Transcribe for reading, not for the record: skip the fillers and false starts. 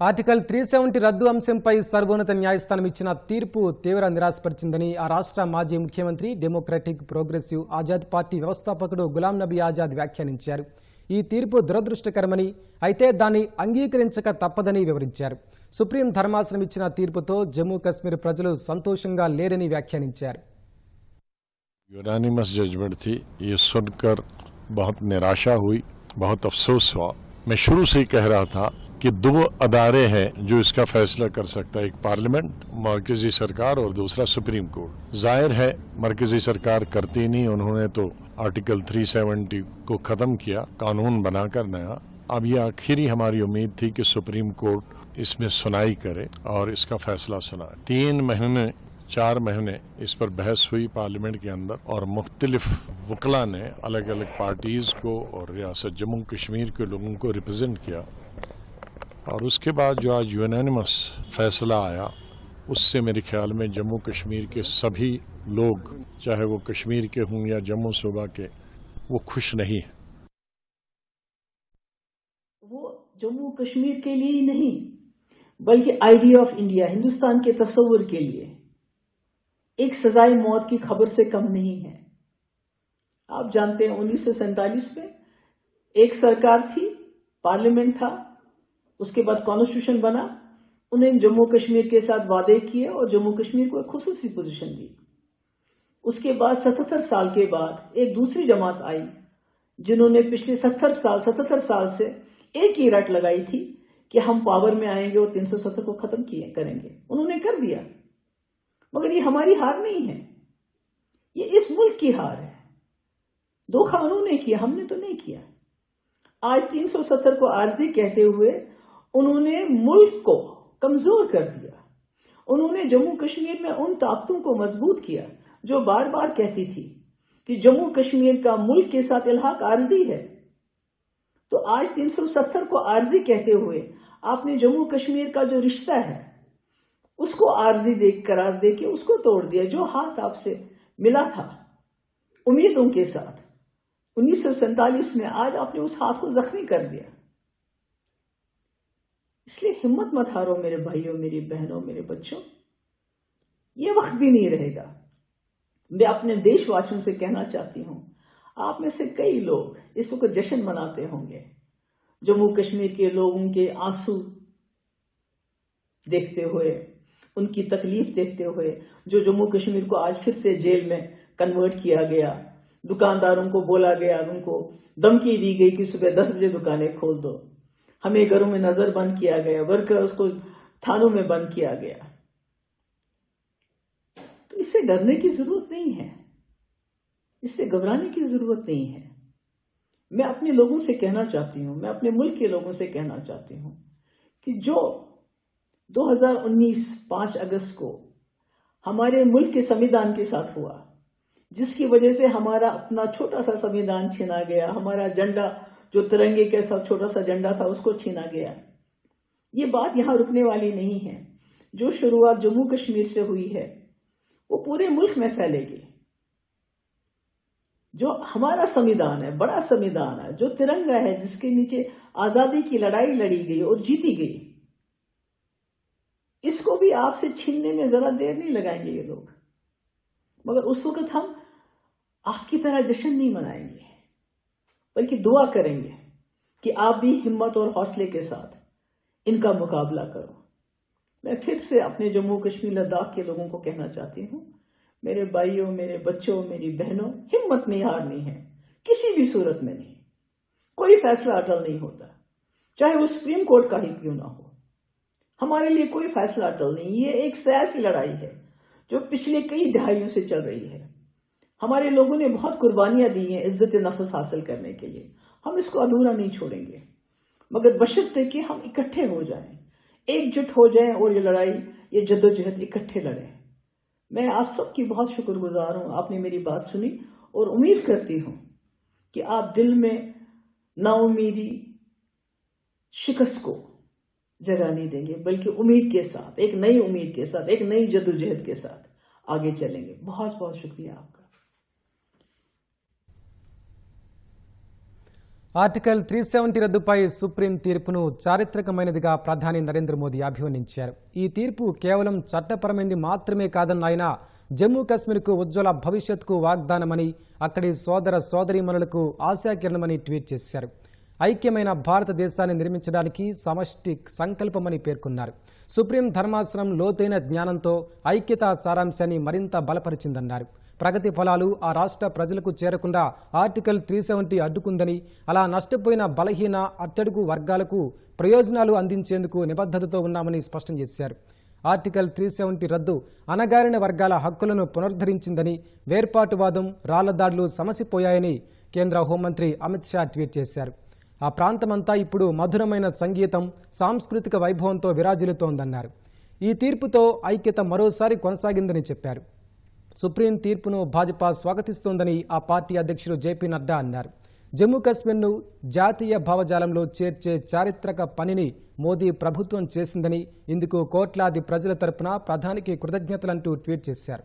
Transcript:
Article 370 రద్దు అంశంపై సర్వోన్నత న్యాయస్థానం ఇచ్చిన తీర్పు తీవ్ర నిరాశపరిచిందని ఆ రాష్ట్ర మాజీ ముఖ్యమంత్రి డెమోక్రటిక్ ప్రోగ్రెసివ్ ఆజాద్ పార్టీ వ్యవస్థాపకుడు గులాం నబీ ఆజాద్ వ్యాఖ్యానించారు. ఈ తీర్పు దురదృష్టకరమని, అయితే దాన్ని అంగీకరించక తప్పదని వివరించారు. సుప్రీం ధర్మాసనం ఇచ్చిన తీర్పుతో జమ్మూ కశ్మీర్ ప్రజలు సంతోషంగా లేరని వ్యాఖ్యానించారు. यूनानिमस जजमेंट थी, ये सुनकर बहुत निराशा हुई, बहुत अफसोस हुआ. मैं शुरू से ही कह रहा था कि दो अदारे हैं जो इसका फैसला कर सकता है, एक पार्लियामेंट, मरकजी सरकार, और दूसरा सुप्रीम कोर्ट. जाहिर है मरकजी सरकार करती नहीं, उन्होंने तो आर्टिकल 370 को खत्म किया, कानून बनाकर नया. अब ये आखिरी हमारी उम्मीद थी कि सुप्रीम कोर्ट इसमें सुनाई करे और इसका फैसला सुनाए. 4 महीने इस पर बहस हुई पार्लियामेंट के अंदर, और मुख्तलिफ वकला ने अलग अलग पार्टीज को और रियासत जम्मू कश्मीर के लोगों को रिप्रेजेंट किया, और उसके बाद जो आज यूनानिमस फैसला आया, उससे मेरे ख्याल में जम्मू कश्मीर के सभी लोग, चाहे वो कश्मीर के हों या जम्मू सूबा के, वो खुश नहीं है. वो जम्मू कश्मीर के लिए ही नहीं, बल्कि आइडिया ऑफ इंडिया, हिंदुस्तान के तस्वुर के लिए एक सजाए मौत की खबर से कम नहीं है. आप जानते हैं 1947 में एक सरकार थी, पार्लियामेंट था, उसके बाद कॉन्स्टिट्यूशन बना, उन्हें जम्मू कश्मीर के साथ वादे किए और जम्मू कश्मीर को एक खुसूसी पोजीशन दी. उसके बाद 77 साल के बाद एक दूसरी जमात आई जिन्होंने पिछले 77 साल से एक ही रट लगाई थी कि हम पावर में आएंगे और 370 को खत्म करेंगे. उन्होंने कर दिया, मगर ये हमारी हार नहीं है, ये इस मुल्क की हार है. धोखा उन्होंने किया, हमने तो नहीं किया. आज 370 को आर्जी कहते हुए उन्होंने मुल्क को कमजोर कर दिया. उन्होंने जम्मू कश्मीर में उन ताकतों को मजबूत किया जो बार बार कहती थी कि जम्मू कश्मीर का मुल्क के साथ इल्हाक आर्जी है. तो आज 370 को आर्जी कहते हुए आपने जम्मू कश्मीर का जो रिश्ता है उसको आर्जी करार दे के उसको तोड़ दिया. जो हाथ आपसे मिला था उम्मीदों के साथ 1947 में, आज आपने उस हाथ को जख्मी कर दिया. इसलिए हिम्मत मत हारो मेरे भाइयों, मेरी बहनों, मेरे बच्चों, ये वक्त भी नहीं रहेगा. मैं अपने देशवासियों से कहना चाहती हूं, आप में से कई लोग इस वक्त जश्न मनाते होंगे. जम्मू कश्मीर के लोगों के आंसू देखते हुए, उनकी तकलीफ देखते हुए, जो जम्मू कश्मीर को आज फिर से जेल में कन्वर्ट किया गया, दुकानदारों को बोला गया, उनको धमकी दी गई कि सुबह 10 बजे दुकानें खोल दो, हमें घरों में नजर बंद किया गया, वर्कर्स को थानों में बंद किया गया. तो इससे डरने की जरूरत नहीं है, इससे घबराने की जरूरत नहीं है. मैं अपने लोगों से कहना चाहती हूं, मैं अपने मुल्क के लोगों से कहना चाहती हूं कि जो 2019 5 अगस्त को हमारे मुल्क के संविधान के साथ हुआ, जिसकी वजह से हमारा अपना छोटा सा संविधान छीना गया, हमारा झंडा जो तिरंगे के साथ छोटा सा झंडा था उसको छीना गया, ये बात यहां रुकने वाली नहीं है. जो शुरुआत जम्मू कश्मीर से हुई है वो पूरे मुल्क में फैलेगी. जो हमारा संविधान है, बड़ा संविधान है, जो तिरंगा है, जिसके नीचे आजादी की लड़ाई लड़ी गई और जीती गई, इसको भी आपसे छीनने में जरा देर नहीं लगाएंगे ये लोग. मगर उस वक्त हम आपकी तरह जश्न नहीं मनाएंगे, बल्कि दुआ करेंगे कि आप भी हिम्मत और हौसले के साथ इनका मुकाबला करो. मैं फिर से अपने जम्मू कश्मीर लद्दाख के लोगों को कहना चाहती हूं, मेरे भाइयों, मेरे बच्चों, मेरी बहनों, हिम्मत नहीं हारनी है, किसी भी सूरत में नहीं. कोई फैसला अटल नहीं होता, चाहे वो सुप्रीम कोर्ट का ही क्यों ना हो. हमारे लिए कोई फैसला अटल नहीं. ये एक सियासी लड़ाई है जो पिछले कई दहाइयों से चल रही है. हमारे लोगों ने बहुत कुर्बानियां दी हैं इज्जत नफ्स हासिल करने के लिए, हम इसको अधूरा नहीं छोड़ेंगे, मगर बशर्ते कि हम इकट्ठे हो जाएं, एकजुट हो जाएं और ये लड़ाई, ये जद्दोजहद इकट्ठे लड़ें. मैं आप सबकी बहुत शुक्रगुजार हूं, आपने मेरी बात सुनी, और उम्मीद करती हूं कि आप दिल में नाउमीदी, शिकस्त को जगह नहीं देंगे, बल्कि उम्मीद के साथ, एक नई उम्मीद के साथ, एक नई जद्दोजहद के साथ आगे चलेंगे. बहुत बहुत शुक्रिया आपका. ఆర్టికల్ 370 రద్దుపై సుప్రీం తీర్పును చారిత్రకమైనదిగా ప్రధాని నరేంద్ర మోదీ అభివర్ణించారు. ఈ తీర్పు కేవలం చట్టపరమైనది మాత్రమే కాదన్న ఆయన జమ్మూ కశ్మీర్కు ఉజ్వల భవిష్యత్కు వాగ్దానమని, అక్కడి సోదర సోదరీమణులకు ఆశాకిరణమని ట్వీట్ చేశారు. ఐక్యమైన భారతదేశాన్ని నిర్మించడానికి సమష్టి సంకల్పమని పేర్కొన్నారు. సుప్రీం ధర్మాసనం లోతైన జ్ఞానంతో ఐక్యతా సారాంశాన్ని మరింత బలపరిచిందన్నారు. ప్రగతి ఫలాలు ఆ రాష్ట్ర ప్రజలకు చేరకుండా ఆర్టికల్ 370 అడ్డుకుందని, అలా నష్టపోయిన బలహీన అట్టడుగు వర్గాలకు ప్రయోజనాలు అందించేందుకు నిబద్ధతతో ఉన్నామని స్పష్టం చేశారు. ఆర్టికల్ 370 రద్దు అణగారిన వర్గాల హక్కులను పునరుద్ధరించిందని, వేర్పాటువాదం, రాళ్లదాడులు సమసిపోయాయని కేంద్ర హోంమంత్రి అమిత్ షా ట్వీట్ చేశారు. ఆ ప్రాంతమంతా ఇప్పుడు మధురమైన సంగీతం, సాంస్కృతిక వైభవంతో విరాజిల్లుతోందన్నారు. ఈ తీర్పుతో ఐక్యత మరోసారి కొనసాగిందని చెప్పారు. సుప్రీం తీర్పును భాజపా స్వాగతిస్తోందని ఆ పార్టీ అధ్యక్షుడు జేపీ నడ్డా అన్నారు. జమ్మూ కశ్మీర్ను జాతీయ భావజాలంలో చేర్చే చారిత్రక పనిని మోదీ ప్రభుత్వం చేసిందని, ఇందుకు కోట్లాది ప్రజల తరపున ప్రధానికి కృతజ్ఞతలంటూ ట్వీట్ చేశారు.